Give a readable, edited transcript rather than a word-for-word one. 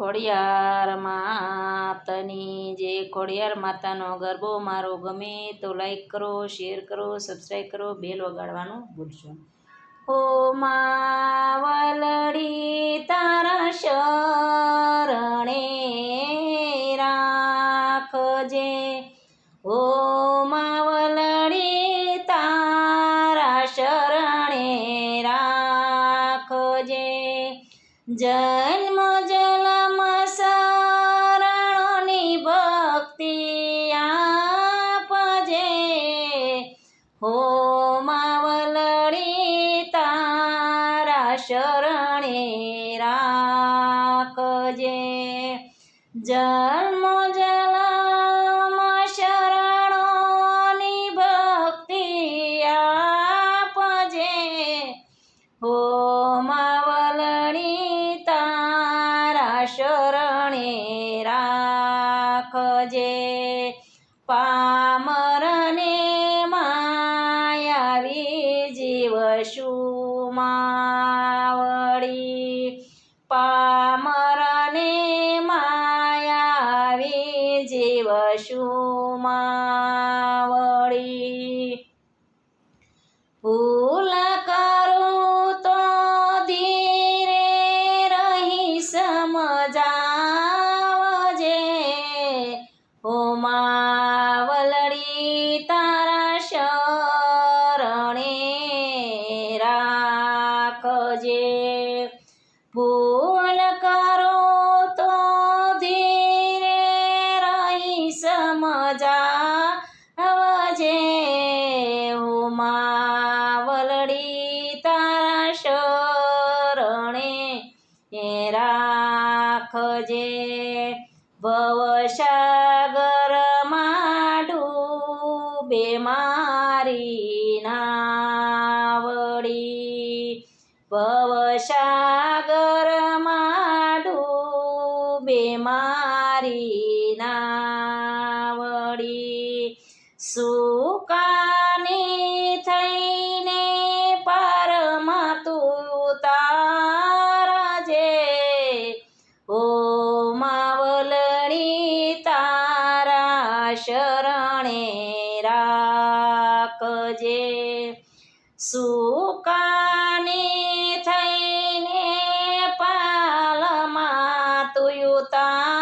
ખોડિયાર માતની જે ખોડિયાર માતાનો ગરબો મારો ગમે તો લાઈક કરો, શેર કરો, સબસ્ક્રાઈબ કરો, બેલ વગાડવાનું ભૂલશો. ઓ માવલડી તારા શરણે રાખજે, ઓ માવલડી તારા શરણે રાખજે. જન્મ જન્મ શરણોની ભક્તિ આપજે, હો માવલડી તારા શરણે રાખજે. જન્મ જન્મ શરણોની ભક્તિ આપજે, હો માવલડી તારા શરણે રાખજે. પામરને માયાવી જીવ શું માવડી, પામરને માયાવી જીવ શું માવડી. ભૂલ કરું તો ધીરે રહી સમજાવજે, ઓ માવલડી તારા શરણે રાખજે. ભૂલ કરો તો ધીરે રહી સમજાવજે, ઓ માવલડી તારા શરણે રાખજે. ભવસાગરમાં ડૂબે મારી નાવડી, ભવસાગરમાં ડૂબે મારી નાવડી. સુકાની થઈને પારમાં તું તારજે, ઓ માવલડી તારા શરણે રાખજે. સુકાની થઈને પાલમાં તું તારજે,